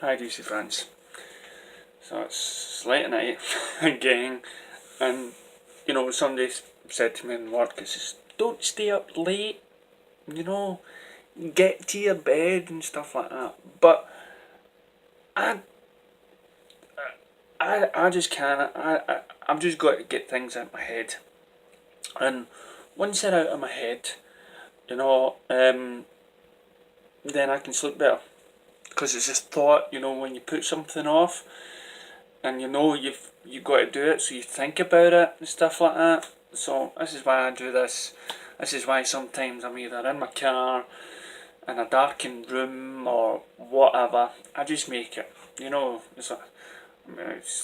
Hi DC friends. So it's late at night again, and somebody said to me in work, it says, don't stay up late, get to your bed and stuff like that. But I I just can't. I've just got to get things out of my head, and once they're out of my head, then I can sleep better. Because it's just thought, when you put something off, and you've got to do it, so you think about it and stuff like that. So this is why I do this. This is why sometimes I'm either in my car, in a darkened room or whatever. I just make it. It's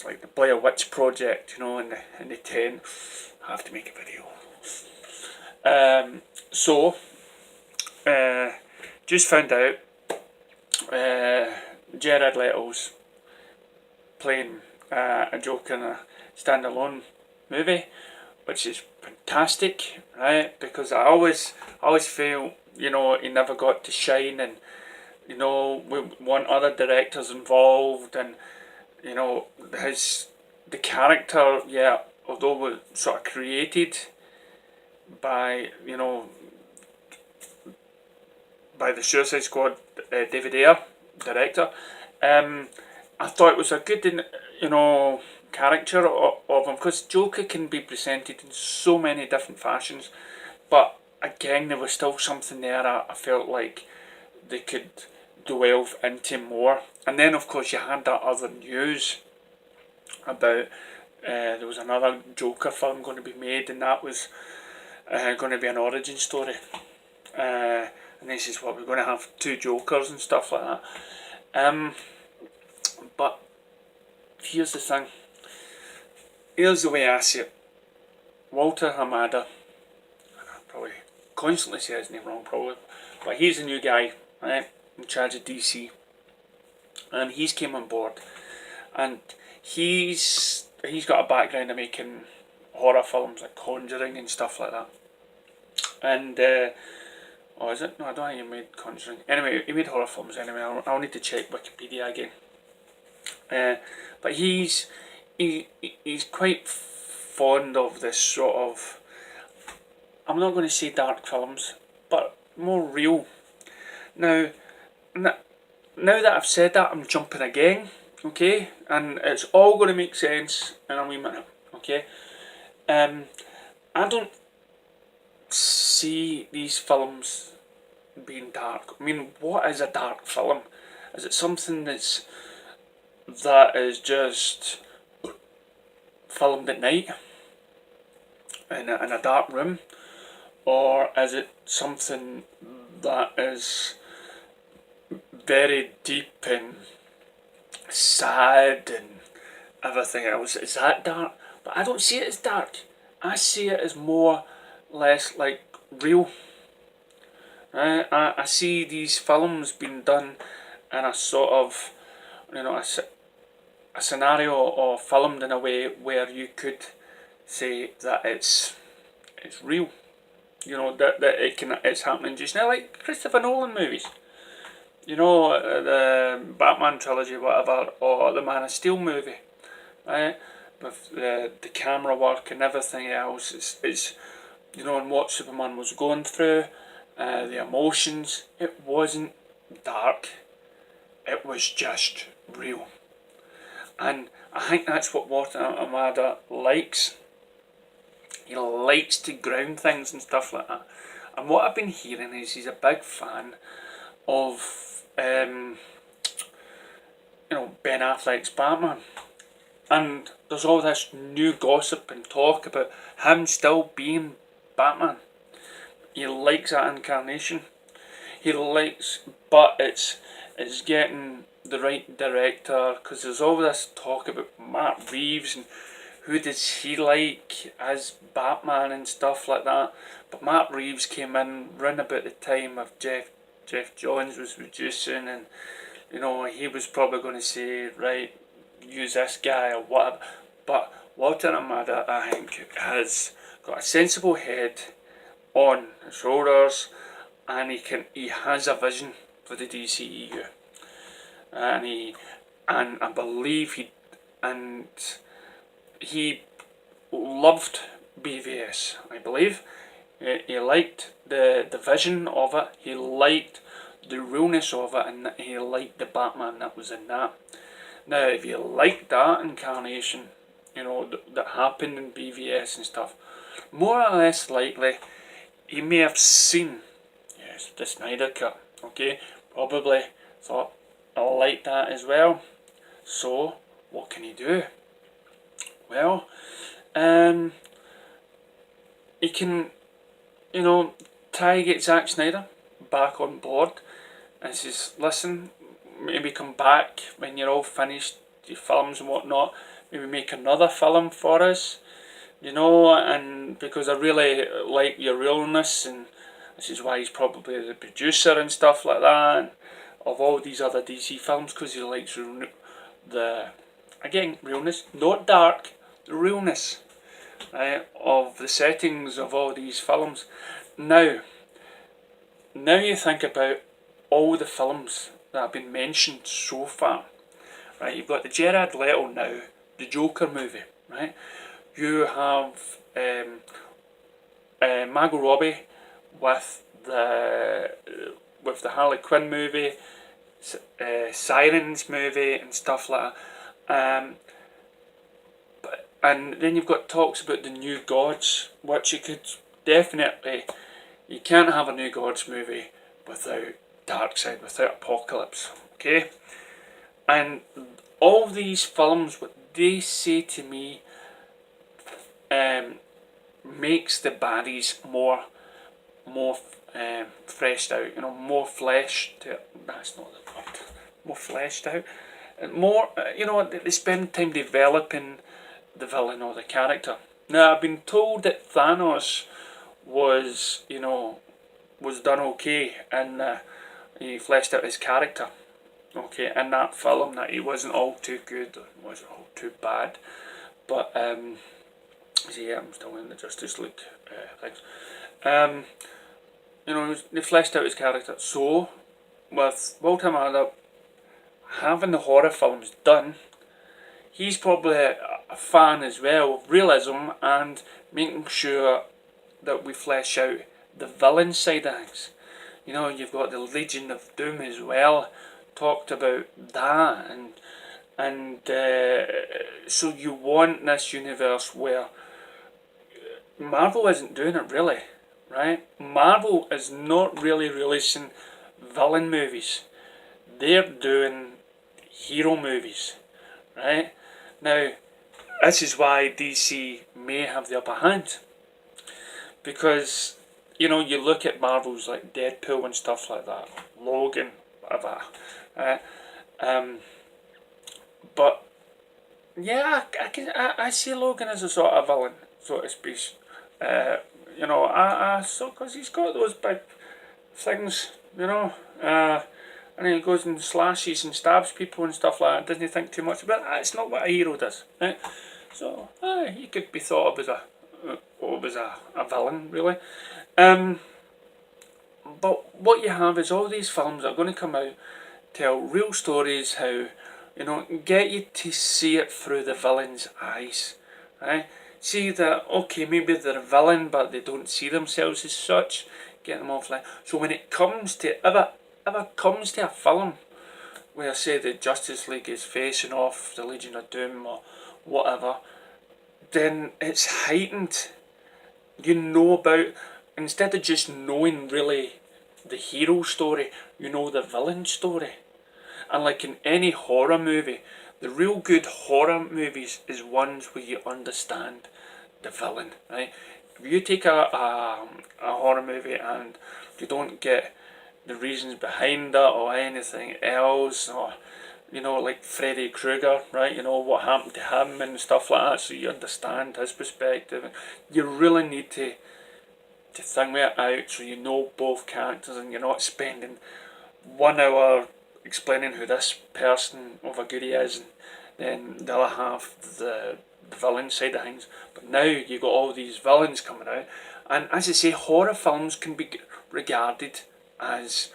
like the Blair Witch Project. In the tent. I have to make a video. Just found out Jared Leto's playing a Joker in a standalone movie, which is fantastic, right? Because I always feel he never got to shine, and we want other directors involved, and the character, although was sort of created by by the Suicide Squad, David Ayer, director. I thought it was a good, character of him, because Joker can be presented in so many different fashions, but again, there was still something there I felt like they could delve into more. And then, of course, you had that other news about there was another Joker film going to be made, and that was going to be an origin story. And this is what we're going to have, two Jokers and stuff like that. But here's the thing. Here's the way I see it. Walter Hamada, I probably constantly say his name wrong probably, but he's the new guy, right, in charge of DC, and he's came on board, and he's got a background of making horror films like Conjuring and stuff like that. And oh, is it? No, I don't think he made Conjuring. Anyway, he made horror films anyway. I'll need to check Wikipedia again. But he's quite fond of this sort of, I'm not going to say dark films, but more real. Now that I've said that, I'm jumping again, okay? And it's all going to make sense in a wee minute, okay? I don't see these films being dark. I mean, what is a dark film? Is it something that is just filmed at night in a dark room, or is it something that is very deep and sad and everything else? Is that dark? But I don't see it as dark. I see it as more less like real. I see these films being done in a sort of, a scenario or filmed in a way where you could say that it's real. That it's happening just now, like Christopher Nolan movies. The Batman trilogy, whatever, or the Man of Steel movie, right? With the camera work and everything else, it's and what Superman was going through, the emotions. It wasn't dark. It was just real. And I think that's what Walter Hamada likes. He likes to ground things and stuff like that. And what I've been hearing is he's a big fan of Ben Affleck's Batman. And there's all this new gossip and talk about him still being Batman. He likes that incarnation. But it's getting the right director, because there's all this talk about Matt Reeves and who does he like as Batman and stuff like that. But Matt Reeves came in round about the time of Jeff Johns was reducing, and he was probably going to say, right, use this guy or whatever. But Walter Hamada, I think, has got a sensible head on his shoulders, and he has a vision for the DCEU. and I believe he loved BVS. I believe he liked the vision of it. He liked the realness of it, and he liked the Batman that was in that. Now, if you like that incarnation, that happened in BVS and stuff, more or less likely, he may have seen, yes, the Snyder Cut, okay? Probably thought, I like that as well. So, what can he do? Well, he can, try to get Zack Snyder back on board and says, listen, maybe come back when you're all finished your films and whatnot, maybe make another film for us, and because I really like your realness, and this is why he's probably the producer and stuff like that, and of all these other DC films, because he likes again, realness, not dark, the realness, right, of the settings of all these films. Now you think about all the films that have been mentioned so far, right? You've got the Jared Leto now, the Joker movie, right? You have Margot Robbie with the Harley Quinn movie, Sirens movie, and stuff like that. And then you've got talks about the New Gods, which you can't have a New Gods movie without Darkseid, without Apocalypse, okay? And all these films, what they say to me, makes the baddies more fleshed out, more fleshed. That's not the word. More fleshed out, and more. They spend time developing the villain or the character. Now, I've been told that Thanos was done okay, and he fleshed out his character, okay, in that film, that he wasn't all too good, wasn't all too bad, but I'm still in the Justice League things. They fleshed out his character. So, with Walter Hamada having the horror films done, he's probably a fan as well of realism and making sure that we flesh out the villain side of things. You've got the Legion of Doom as well, talked about that, and so you want this universe where Marvel isn't doing it really, right? Marvel is not really releasing villain movies. They're doing hero movies, right? Now, this is why DC may have the upper hand, because you look at Marvels like Deadpool and stuff like that, Logan, whatever. But yeah, I see Logan as a sort of villain, so to speak. Because he's got those big things, and he goes and slashes and stabs people and stuff like that. Doesn't think too much about it. It's not what a hero does, right? So he could be thought of as a villain, really. But what you have is all these films that are going to come out, tell real stories, how get you to see it through the villain's eyes, right? See that, okay, maybe they're a villain, but they don't see themselves as such. Get them off. So when it comes to ever comes to a film where, say, the Justice League is facing off the Legion of Doom or whatever, then it's heightened. About, instead of just knowing really the hero story, the villain story. And like in any horror movie, the real good horror movies is ones where you understand the villain, right? If you take a horror movie and you don't get the reasons behind it or anything else, or like Freddy Krueger, right? What happened to him and stuff like that, so you understand his perspective. You really need to think it out, so both characters, and you're not spending 1 hour explaining who this person of a goodie is, and then the other half the villain side of things. But now you got all these villains coming out, and as I say, horror films can be regarded as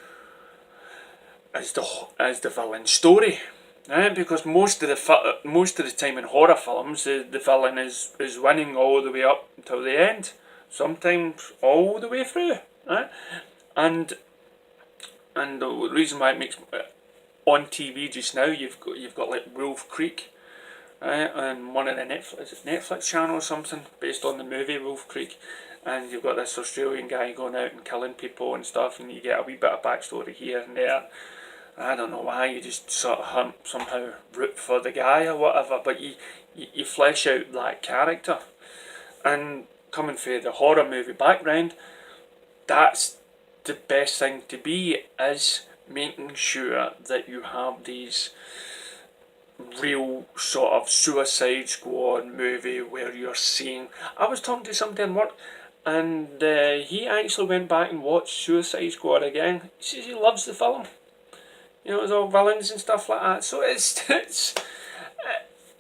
as the villain story, right? Because most of the time in horror films, the villain is winning all the way up until the end, sometimes all the way through, right? And the reason why it makes on TV just now, you've got like Wolf Creek, right, and one of the Netflix channel or something based on the movie Wolf Creek, and you've got this Australian guy going out and killing people and stuff, and you get a wee bit of backstory here and there. I don't know why, you just sort of somehow root for the guy or whatever, but you flesh out that character. And coming from the horror movie background, that's the best thing to be, is making sure that you have these real sort of Suicide Squad movie where you're seeing... I was talking to somebody in work, and he actually went back and watched Suicide Squad again. He says he loves the film. You know, it's all villains and stuff like that. So it's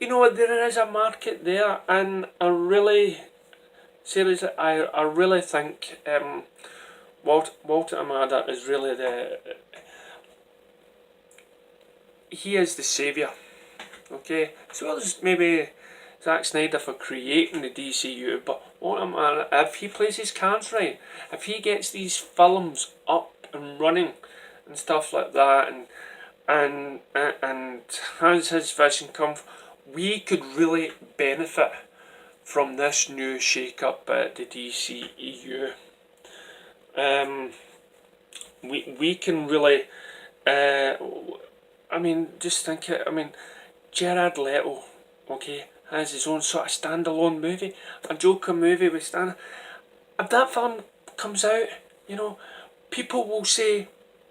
you know, there is a market there, and I really, seriously, I really think Walter Hamada is really he is the saviour. Okay, as well as maybe Zack Snyder for creating the DCU, but Walter Hamada, if he plays his cards right, if he gets these films up and running and stuff like that, and has his vision come, we could really benefit from this new shake-up at the DCEU. We can really, I mean, just think it. I mean, Jared Leto, okay, has his own sort of standalone movie, a Joker movie with Stan. If that film comes out, you know, people will say,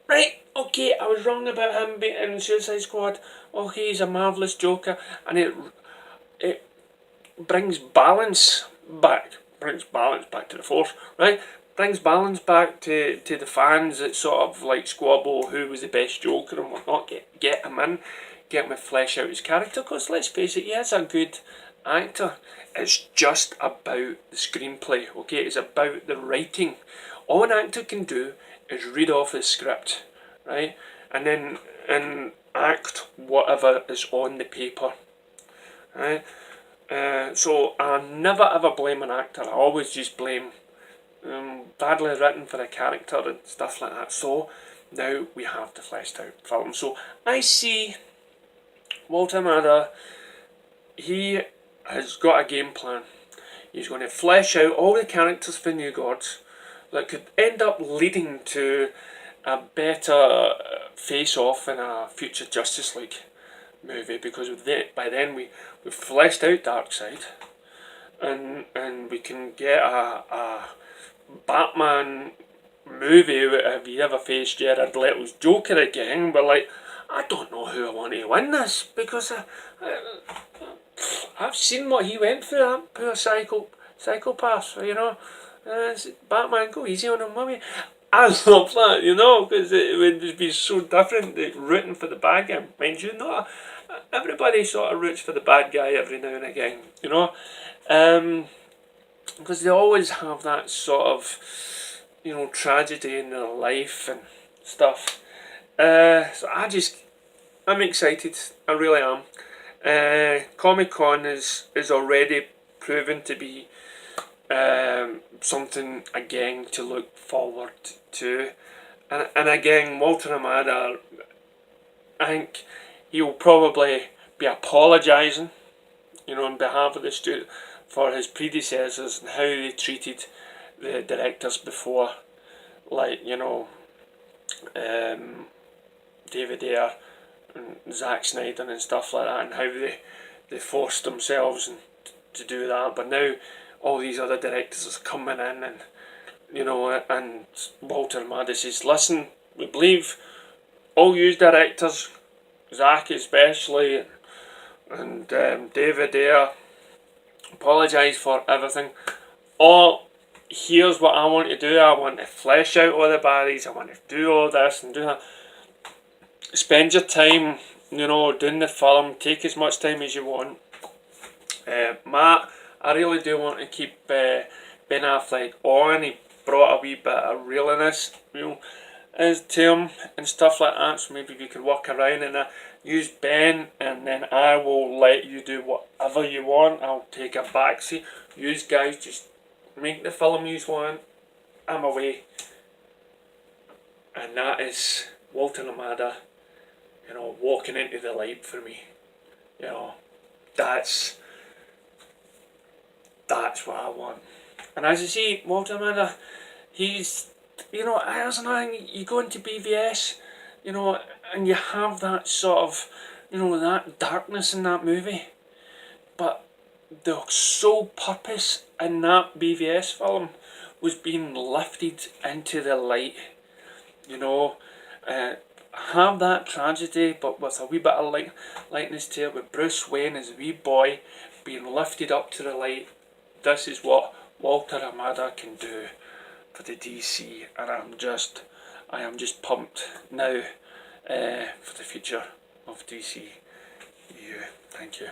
right, okay, I was wrong about him being in Suicide Squad. Okay, he's a marvellous Joker, and it brings balance back. Brings balance back to the force, right? Brings balance back to the fans that sort of like squabble who was the best Joker and whatnot. Get him in, get him to flesh out his character. Because let's face it, he is a good actor. It's just about the screenplay, okay? It's about the writing. All an actor can do is read off his script, right, and then act whatever is on the paper, right. So I never ever blame an actor. I always just blame badly written for a character and stuff like that. So now we have the fleshed out film. So I see Walter Hamada, he has got a game plan. He's going to flesh out all the characters for New Gods that could end up leading to a better face-off in a future Justice League movie, because by then we've fleshed out Darkseid, and we can get a Batman movie. If you ever face Jared Leto's Joker again, but like, I don't know who I want to win this, because I've seen what he went through, that poor psychopath, you know. Batman, go easy on him, mummy. I love that, you know, because it would be so different, rooting for the bad guy. Mind you, not everybody sort of roots for the bad guy every now and again, you know, because they always have that sort of, you know, tragedy in their life and stuff. So I'm excited. I really am. Comic-Con is already proven to be something again to look forward to, and again, Walter Hamada, I think he'll probably be apologising, you know, on behalf of the studio for his predecessors and how they treated the directors before, like, you know, David Ayer and Zack Snyder and stuff like that, and how they forced themselves to do that. But now all these other directors are coming in, and you know, and Walter Hamada says, listen, we believe all you directors, Zack especially, and David Ayer, apologise for everything. Here's what I want to do. I want to flesh out all the baddies. I want to do all this and do that. Spend your time, you know, doing the film. Take as much time as you want. Matt, I really do want to keep Ben Affleck on. He brought a wee bit of realness, you know, to him and stuff like that, so maybe we could work around and use Ben, and then I will let you do whatever you want. I'll take a backseat. You guys just make the film you want. I'm away. And that is Walter Hamada, you know, walking into the light for me. You know, that's what I want. And as you see, Walter Hamada, he's, you know, as an thing, you go into BVS, you know, and you have that sort of, you know, that darkness in that movie. But the sole purpose in that BVS film was being lifted into the light. You know, have that tragedy, but with a wee bit of lightness to it, with Bruce Wayne as a wee boy being lifted up to the light. This is what Walter Hamada can do for the DC, and I am just pumped now for the future of DC. Thank you.